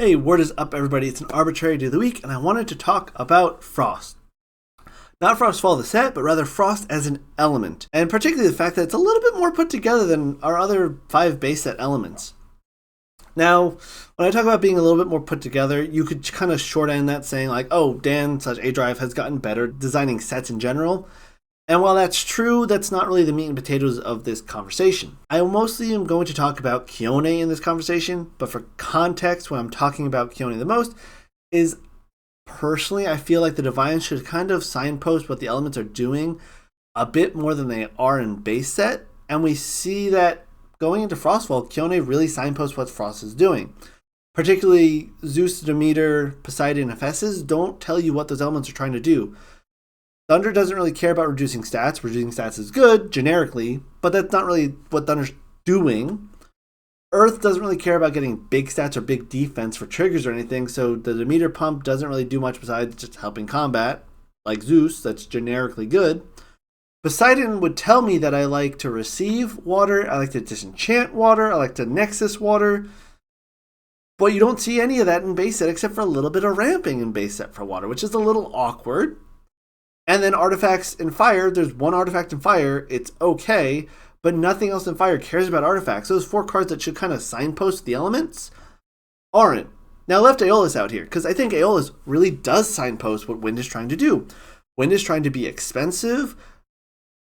Hey, what is up, everybody? It's an arbitrary day of the week, and I wanted to talk about Frost. Not Frostfall the set, but rather Frost as an element, and particularly the fact that it's a little bit more put together than our other 5 base set elements. Now, when I talk about being a little bit more put together, you could kind of short end that saying like, oh, Dan/A-Drive has gotten better designing sets in general. And while that's true, that's not really the meat and potatoes of this conversation. I mostly am going to talk about Khione in this conversation, but for context, when I'm talking about Khione the most, is personally, I feel like the Divines should kind of signpost what the elements are doing a bit more than they are in base set. And we see that going into Frostfall, Khione really signposts what Frost is doing. Particularly Zeus, Demeter, Poseidon, and Hephaestus don't tell you what those elements are trying to do. Thunder doesn't really care about reducing stats. Reducing stats is good, generically, but that's not really what Thunder's doing. Earth doesn't really care about getting big stats or big defense for triggers or anything, so the Demeter pump doesn't really do much besides just helping combat. Like Zeus, that's generically good. Poseidon would tell me that I like to receive water, I like to disenchant water, I like to nexus water, but you don't see any of that in base set except for a little bit of ramping in base set for water, which is a little awkward. And then artifacts in fire, there's one artifact in fire, it's okay, but nothing else in fire cares about artifacts. Those 4 cards that should kind of signpost the elements aren't. Now I left Aeolus out here, because I think Aeolus really does signpost what Wind is trying to do. Wind is trying to be expensive,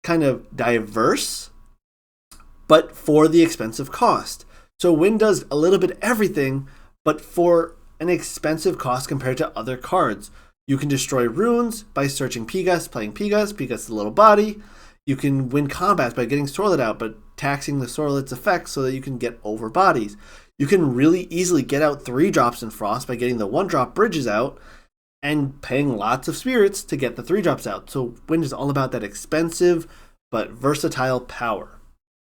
kind of diverse, but for the expensive cost. So Wind does a little bit of everything, but for an expensive cost compared to other cards. You can destroy runes by searching Pegas, playing Pegas. Pegas is a little body. You can win combats by getting Sorlet out, but taxing the Sorlet's effects so that you can get over bodies. You can really easily get out 3 drops in Frost by getting the 1-drop bridges out and paying lots of spirits to get the 3 drops out. So Wind is all about that expensive but versatile power,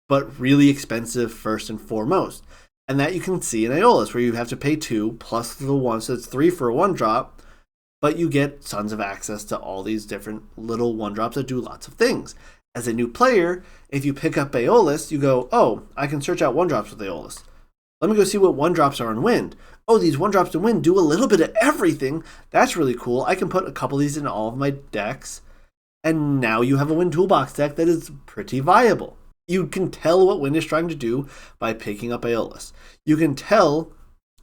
but really expensive first and foremost. And that you can see in Aeolus, where you have to pay 2 plus the 1, so it's 3 for a 1-drop. But you get tons of access to all these different little 1-drops that do lots of things. As a new player, if you pick up Aeolus, you go, oh, I can search out 1-drops with Aeolus. Let me go see what 1-drops are in Wind. Oh, these 1-drops in Wind do a little bit of everything. That's really cool. I can put a couple of these in all of my decks. And now you have a Wind toolbox deck that is pretty viable. You can tell what Wind is trying to do by picking up Aeolus. You can tell,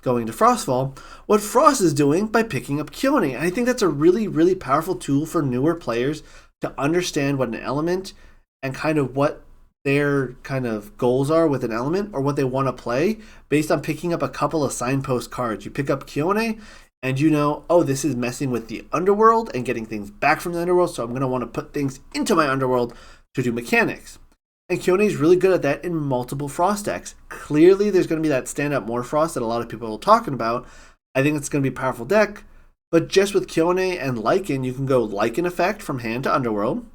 going to Frostfall, what Frost is doing by picking up Khione. And I think that's a really, really powerful tool for newer players to understand what an element and kind of what their kind of goals are with an element or what they want to play based on picking up a couple of signpost cards. You pick up Khione and you know, oh, this is messing with the underworld and getting things back from the underworld, so I'm going to want to put things into my underworld to do mechanics. And Khione is really good at that in multiple Frost decks. Clearly, there's going to be that stand-up more Frost that a lot of people are talking about. I think it's going to be a powerful deck. But just with Khione and Lycan, you can go Lycan effect from hand to Underworld,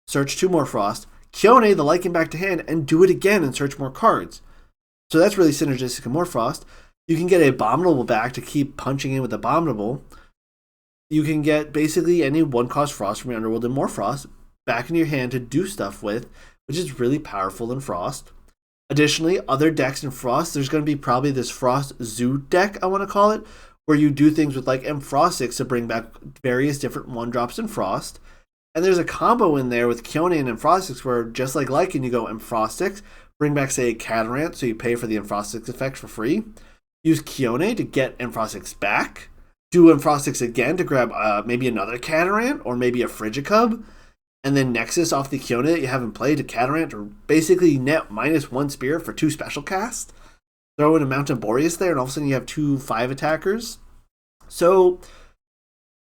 search 2 more Frost, Khione the Lycan back to hand, and do it again and search more cards. So that's really synergistic and more Frost. You can get Abominable back to keep punching in with Abominable. You can get basically any 1-cost Frost from your Underworld and more Frost back into your hand to do stuff with, which is really powerful in Frost. Additionally, other decks in Frost, there's going to be probably this Frost Zoo deck, I want to call it, where you do things with like Frostics to bring back various different 1-drops in Frost. And there's a combo in there with Khione and Frostics where, just like Lycan, you go Frostics, bring back, say, Catarant, so you pay for the Frostics effect for free. Use Khione to get Frostics back. Do Frostics again to grab maybe another Catarant or maybe a Frigicub. And then Nexus off the Khione that you haven't played to Catarant, or basically net -1 spirit for 2 special cast. Throw in a Mountain Boreas there, and all of a sudden you have 2 5 attackers. So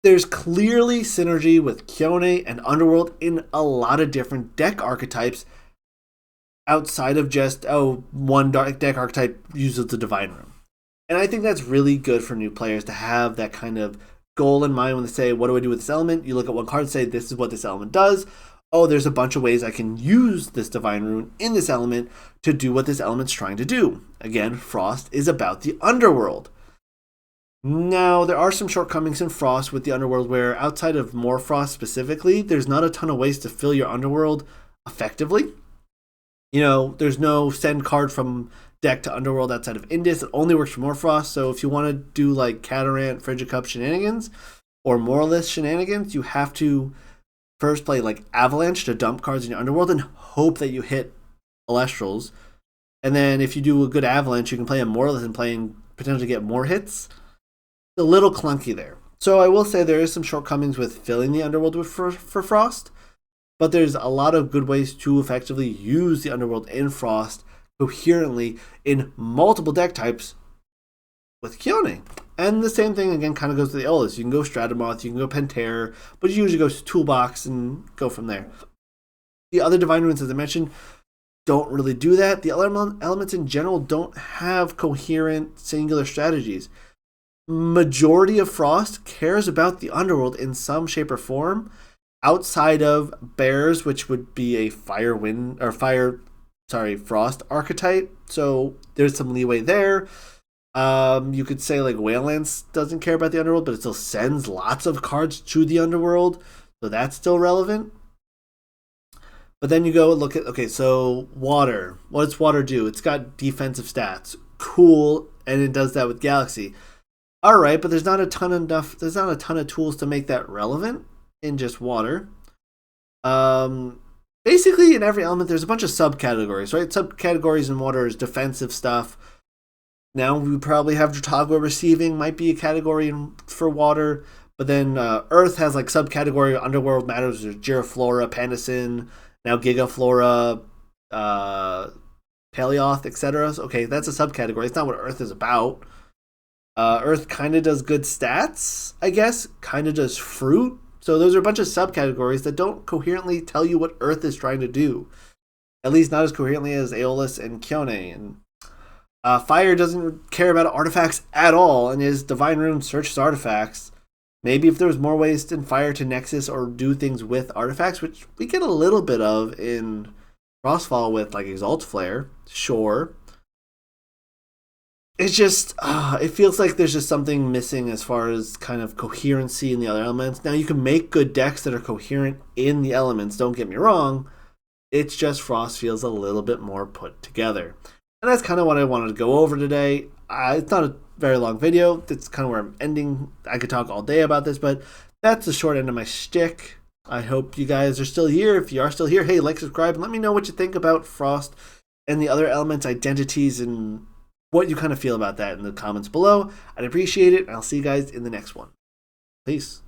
there's clearly synergy with Khione and Underworld in a lot of different deck archetypes outside of just, one deck archetype uses the Divine Room. And I think that's really good for new players to have that kind of goal in mind when they say, what do I do with this element? You look at one card and say, this is what this element does. Oh, there's a bunch of ways I can use this Divine Rune in this element to do what this element's trying to do. Again, Frost is about the Underworld. Now, there are some shortcomings in Frost with the Underworld where, outside of more Frost specifically, there's not a ton of ways to fill your Underworld effectively. You know, there's no send card from deck to Underworld outside of Indus. It only works for more Frost. So if you want to do like Catarant, Frigid Cup shenanigans or Moralist shenanigans, you have to first play like Avalanche to dump cards in your Underworld and hope that you hit Elestrals. And then if you do a good Avalanche, you can play a Moralist and potentially get more hits. It's a little clunky there. So I will say there is some shortcomings with filling the Underworld with for Frost, but there's a lot of good ways to effectively use the Underworld in Frost coherently in multiple deck types with Khione. And the same thing again kind of goes to the Eolus. You can go Stratamoth, you can go Pantera, but you usually go Toolbox and go from there. The other Divine Runes, as I mentioned, don't really do that. The other elements in general don't have coherent singular strategies. Majority of Frost cares about the Underworld in some shape or form, outside of Bears, which would be a Frost archetype. So there's some leeway there. You could say like Waylands doesn't care about the Underworld, but it still sends lots of cards to the Underworld, so that's still relevant. But then you go look at, okay, so Water. What does Water do? It's got defensive stats. Cool, and it does that with Galaxy. All right, but there's not a ton of tools to make that relevant in just Water. Basically, in every element, there's a bunch of subcategories, right? Subcategories in Water is defensive stuff. Now we probably have Drautago Receiving, might be a category for Water. But then Earth has like subcategory Underworld matters. There's Giraflora, Panacin, now Gigaflora, Paleoth, etc. So, okay, that's a subcategory. It's not what Earth is about. Earth kind of does good stats, I guess. Kind of does fruit. So those are a bunch of subcategories that don't coherently tell you what Earth is trying to do. At least not as coherently as Aeolus and Khione. And Fire doesn't care about artifacts at all, and his Divine Rune searches artifacts. Maybe if there was more ways in Fire to Nexus or do things with artifacts, which we get a little bit of in Frostfall with like Exalt Flare, sure. It's just, it feels like there's just something missing as far as kind of coherency in the other elements. Now, you can make good decks that are coherent in the elements, don't get me wrong. It's just Frost feels a little bit more put together. And that's kind of what I wanted to go over today. It's not a very long video. That's kind of where I'm ending. I could talk all day about this, but that's the short end of my shtick. I hope you guys are still here. If you are still here, hey, like, subscribe, and let me know what you think about Frost and the other elements, identities, and what you kind of feel about that in the comments below. I'd appreciate it, and I'll see you guys in the next one. Peace.